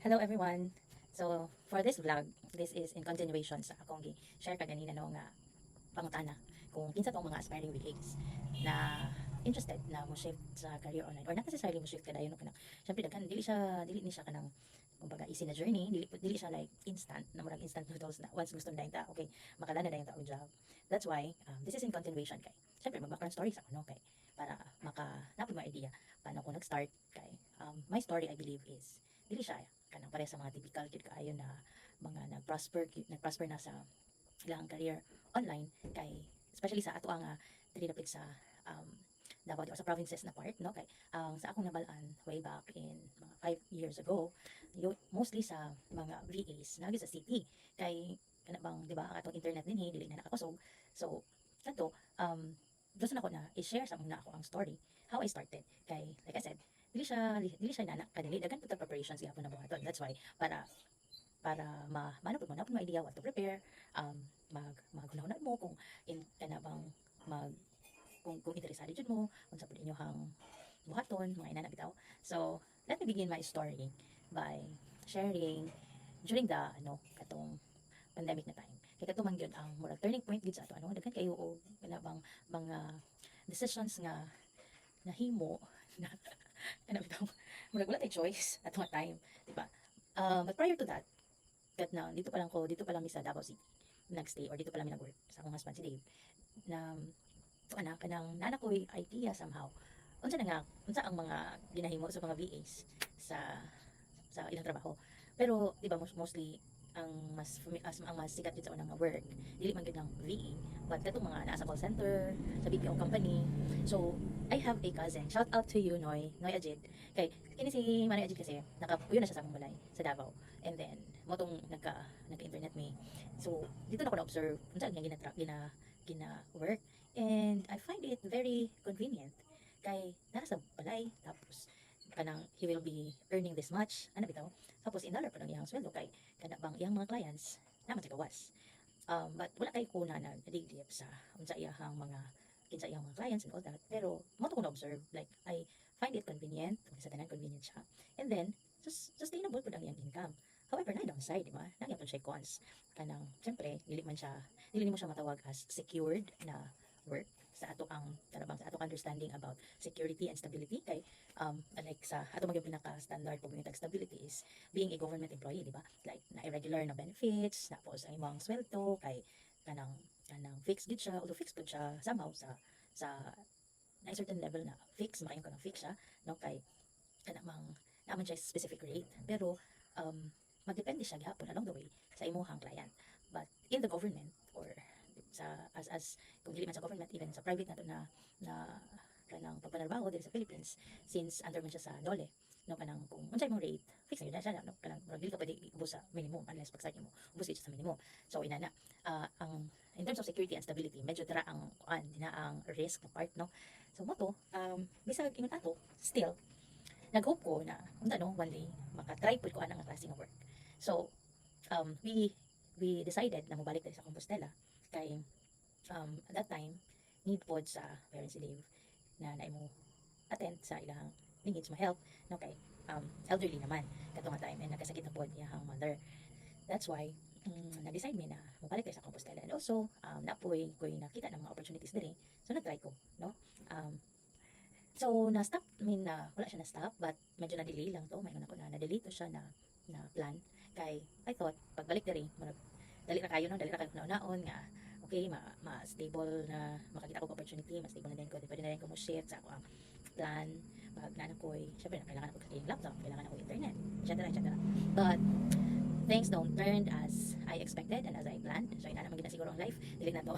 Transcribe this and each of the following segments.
Hello everyone. So for this vlog, this is in continuation sa akong gi-share kaganina no nga pangutana kung kinsa tong mga aspiring VAs na interested na mo shift sa career online or not necessarily mo shift kadayon no kanang syempre daghan dili ni siya kanang kumbaga easy na journey, dili siya like instant na murag instant noodles na once gusto na ta okay makalana na yung taong job. That's why this is in continuation kay syempre mag-background story sa ano kay para napod mo idea paano ko nag-start kay my story I believe is dili siya kanang pare sa mga typical gid kaayo na mga nagprosper na sa ilang career online kay especially sa ato ang dili dapit sa um, Davao or sa provinces na part no kay sa akong nabalaan way back in mga 5 years ago mostly sa mga VAs nagi sa city kay kana bang di ba atong internet dinhi dili na nakakusog so kanto gusto na ko na i-share sa muna ako ang story how I started kay like I said dili siya nanak kadali dagan pud preparations gyapon na buhaton that's why mano pud mo na idea what to prepare maghunahuna mo kung kana bang mag kung interesado jud mo unsa pud inyohang buhaton mga inana bitaw so let me begin my story by sharing during the katong pandemic na time kay katumang gyud ang murag turning point gyud sa ato daghan kayo og kana bang mga decisions nga nahimo na ano bitaw murag wala tay choice at nga time di ba but prior to that dito pa lang mi sa Davao City nagstay or dito pa lang mi nag-work sa akong husband si Dave na kanang nana ko'y idea somehow unsa ang mga ginahimo sa mga VAs sa ilang trabaho pero di ba mostly ang mas sikat dito sa unang work dili man gyud lang VA but katong mga naa sa call center sa BPO company so I have a cousin shout out to you Noy Ajid kay kini si Manoy Ajid kasi nakapuyo na siya sa akong balay sa Davao and then motong nagka-internet me so dito na ko na observe unsa ang gina work and I find it very convenient kay nara sa balay tapos kanang he will be earning this much ano bitaw tapos in dollar pa lang iyang sweldo kay kada bang iyang mga clients naman sa gawas but wala kay ko na nagdigdip sa unsa iyang mga kinsa iyang mga clients and all that pero mo to ko na observe like I find it convenient sa tanan convenient siya and then sustainable pud ang iyang income however na downside di ba nagyan pud siya cons kanang syempre dili mo siya matawag as secured na work sa ato ang karabang sa ato understanding about security and stability kay like sa ato mga pinaka standard pag yung stability is being a government employee di ba like na irregular na benefits tapos ang imong sweldo kay kanang fixed gid siya although fixed pud siya somehow sa na certain level na fixed makain ko ng fix siya no kay kanang naman siya specific rate pero magdepende siya gyapon along the way sa imong client but in the government or sa as kung dili man sa government even sa private nato na kanang pagpanarbaho diri sa Philippines since under man siya sa DOLE no kanang kung unsay mong rate fix na siya no kanang dili ka pwede ubos sa minimum unless pag start mo ubos gid sa minimum so inana ang in terms of security and stability medyo dara ang ang risk na part no so mo to bisag ingon ato still nag-hope ko na unta no one day maka-try pud ko anang klase nga work so we decided na mobalik tayo sa Compostela kay at that time need pod sa parents leave na naimo attend sa ilang needs ma help no kay elderly naman katong time and nagkasakit na pod iyang mother that's why nag-decide mi na mobalik tayo sa Compostela and also napoy ko nakita ng mga opportunities diri so nag-try ko no so na-stop na wala siya na-stop but medyo na-delay lang to mayroon ako na-delay to siya na plan kay I thought pagbalik diri dali ra kayo naon nga okay ma-stable na makakita ko opportunity mas stable na din ko pwede na din ko mo shift sa ako ang plan pag nanakoy syempre kailangan ako ng laptop kailangan ako internet etc but things don't turn as I expected and as I planned so ina naman gina siguro ang life dili na to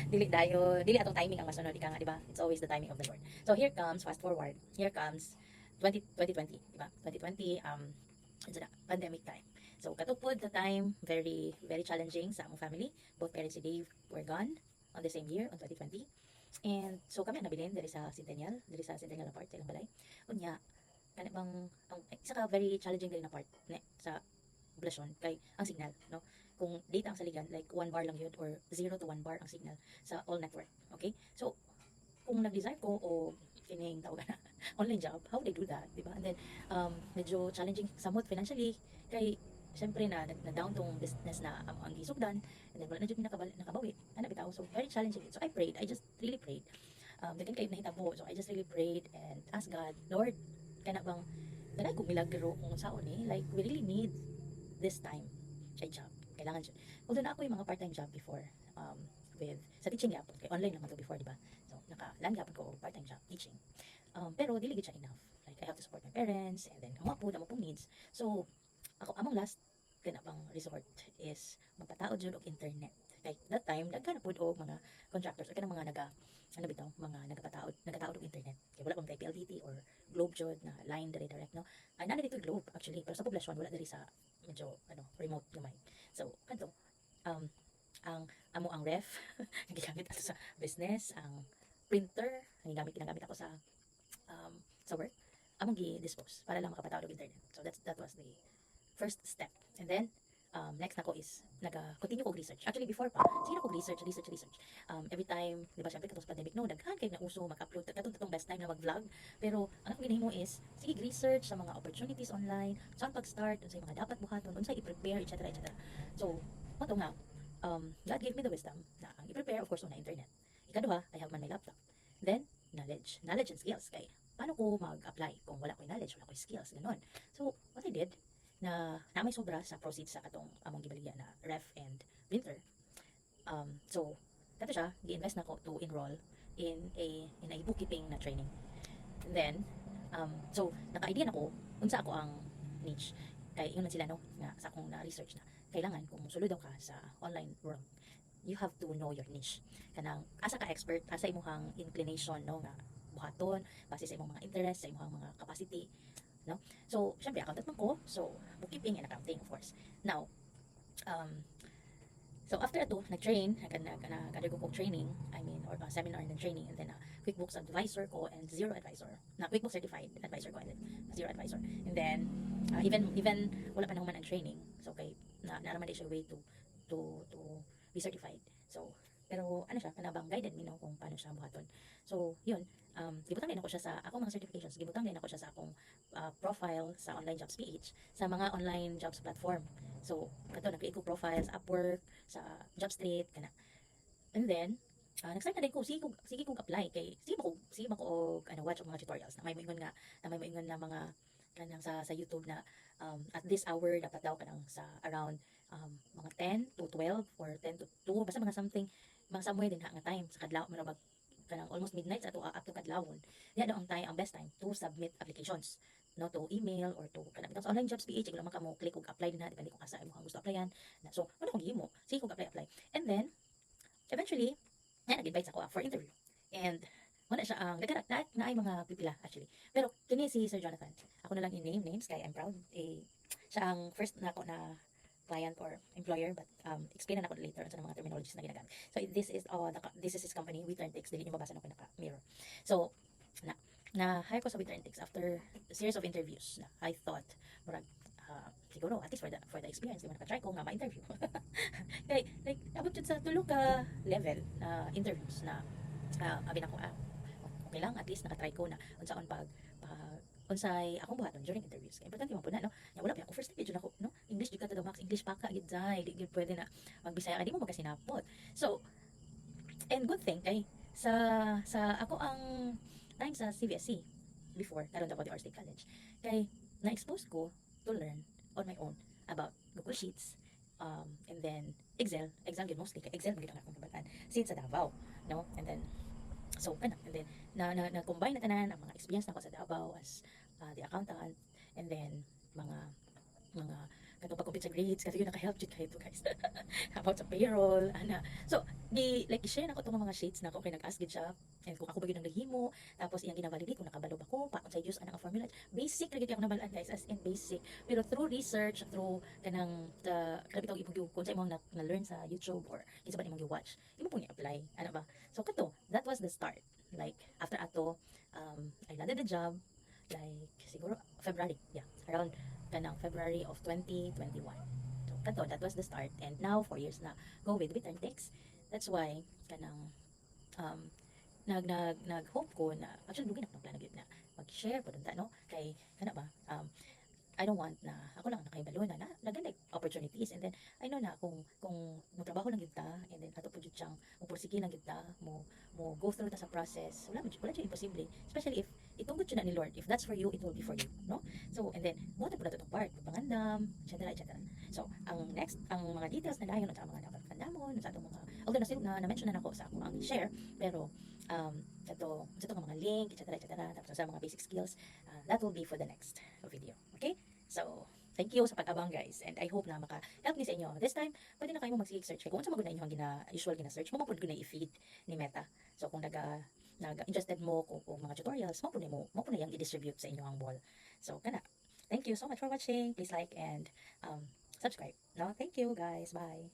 dili atong timing ang masunod ika nga di ba it's always the timing of the Lord so here comes fast forward here comes 2020 di ba 2020 it's a pandemic time so katupod the time very very challenging sa among family both parents si Dave were gone on the same year on 2020 and so kami nabilin diri sa Centennial apart sa ilang balay unya kana bang ang isa ka very challenging diri na part sa poblasyon kay ang signal no kung data ang saligan like 1 bar lang yun or 0 to 1 bar ang signal sa all network okay so kung nag-desire ko o kining tawag na online job, how they do that, di ba? And then medyo challenging somewhat financially kay syempre na down tong business na ang gisugdan, and then wala na jud mi nakabawi ana bitaw, so very challenging. So I prayed, I just really prayed, dagan kayo nahitabo, so I just really prayed and asked God, Lord, kana bang kanay kong milagro kung saon ni, like we really need this time kay job, kailangan siya. Although na ako yung mga part-time job before, with sa teaching yapon kay online naman to before, di ba? So naka-land yapon ko og part-time job teaching, pero dili gid siya enough, like I have to support my parents, and then amo po needs. So ako among last kanabang resort is magpataod jud og internet. Like that time daghan na pud og mga contractors o kanang mga ano bitaw, mga nagataod og internet. Kay wala pang tay PLDT or Globe jud na line direct, no. Ay nana dito Globe actually, pero sa poblasyon wala diri sa medyo remote gamay. So kanto ang amo ang ref gigamit ato sa business, ang printer ang ginagamit ako sa work, among gi-dispose para lang makapatawag og internet. So that was the first step. And then next nako is continue ko research. Actually before pa, sige ko research. Every time, di ba syempre katong sa pandemic no, daghan kay na uso mag-upload katong best time na mag-vlog. Pero ang akong ginahimo is sige research sa mga opportunities online, saan pag-start, unsay mga dapat buhaton, unsay i-prepare, etc. So, mo nga God gave me the wisdom na ang i-prepare of course na internet. Ikaduha, I have man my laptop. Then knowledge and skills kay paano ko mag-apply kung wala ko knowledge, wala ko skills, ganon. So, what I did, na may sobra sa proceeds sa atong among gibaligya na ref and printer. So dato siya gi-invest nako to enroll in a bookkeeping na training. And then so naka-idea nako unsa ako ang niche, kay yun man sila no nga sa akong na research na kailangan kung mosulod ka sa online world, you have to know your niche. Kanang asa ka expert, asa imong inclination no nga buhaton base sa imong mga interest, sa imong mga capacity, no? So, syempre, accountant man ko. So, bookkeeping and accounting, of course. Now, so after ito, nag-train, nag-undergo kong training, or seminar and training, and then QuickBooks advisor ko and Zero advisor. QuickBooks certified advisor ko and then Zero advisor. And then, even wala pa naman ang training. So, naraman din siya way to be certified. So, pero ano siya, kanabang guided me no kung paano siya buhaton. So, yun, gibutang din ako siya sa akong mga certifications, gibutang din ako siya sa akong profile sa Online Jobs PH, sa mga online jobs platform. So, kato nag-create ko profiles, Upwork, sa JobStreet, kana. And then, nag-start na din ko, sige kong apply kay sige ko watch og mga tutorials na may moingon na mga kanang sa YouTube na at this hour dapat daw kanang sa around mga 10 to 12 or 10 to 2 basta mga somewhere din nga time sa kadlaw marabag kanang almost midnight sa up to kadlawon. Diya daw ang best time to submit applications, no, to email or to kanang sa Online Jobs PH lang ka mo click og apply din na depende kung asa mo ang gusto applyan. So ano kung gihimo, sige kog apply. And then eventually nag-invite ako for interview. And wala siya ang na ay mga pipila actually. Pero kini si Sir Jonathan, ako na lang i-name names kaya I'm proud. Siya ang first na ako na client or employer, but explain na ako later sa mga terminologies na ginagamit. So this is his company, WeTurnTix. Dili niyo mabasa na ko naka-mirror. So na hire ko sa WeTurnTix after a series of interviews na I thought murag siguro at least for the experience di man naka-try ko nga ma-interview. Kaya like abot jud sa tulo ka level na interviews na abi na ko okay lang, at least naka-try ko na unsaon unsay akong buhaton during interviews. Kaya importante man po na no. Ya wala pa ako first time jud ako no. English jud ka to max, English pa ka gid jay. Di gid pwede na magbisaya ka, di mo magkasinapot. So, and good thing kay sa ako ang time sa CVSC before naroon ako di State College. Kay na-expose ko to learn on my own about Google Sheets, and then Excel gid mostly kay Excel gid ang akong kabatan since sa Davao, no. And then so and then na combine na tanan ang mga experience nako sa Davao as the accountant, and then mga katong pag-compete sa grades kasi yun naka-help jud kayo guys about sa payroll ana. So i-share nako tong mga sheets nako kay nag-ask gid siya and kung ako ba gyud ang naghimo, tapos iyang gina-validate kung nakabalo ba ko pa unsay use ana ang formula. Basic ra gyud ako nabalaan guys, as in basic, pero through research, through kanang grabe tawag imong kung sa imong na-learn sa YouTube or kinsa ba imong gi-watch imo pong i-apply ana ba. So kato, that was the start. Like after ato I landed the job like siguro February, around kanang February of 2021. So kato, that was the start, and now 4 years na go with WeTurnTix. That's why kanang nag hope ko na actually dugay na ko ng plano gyud na mag-share po dunta no kay kana ba I don't want na ako lang nakahibalo na nagan like opportunities, and then I know na kung mo trabaho lang gyud ta, and then ato po jud siyang mo pursige lang gyud ta, mo go through ta sa process, wala jud imposible, especially if itungod jud na ni Lord, if that's for you it will be for you, no? So and then mo ta pud ato tong part pangandam, etc., etc. So ang next, ang mga details na dayon sa mga dapat kandamon sa atong mga, although na mention na nako sa ako ang share, pero sa itong mga link, etc., etc., tapos sa mga basic skills, that will be for the next video. Okay? So, thank you sa pag-abang guys, and I hope na maka-help ni sa inyo. This time, pwede na kayo mag-search kay kung sa mga inyong usual gina-search, mo mapod ko na i-feed ni Meta. So, kung interested mo kung mga tutorials, mo po na yung i-distribute sa inyong wall. So, kana. Thank you so much for watching. Please like and subscribe. No? Thank you guys. Bye.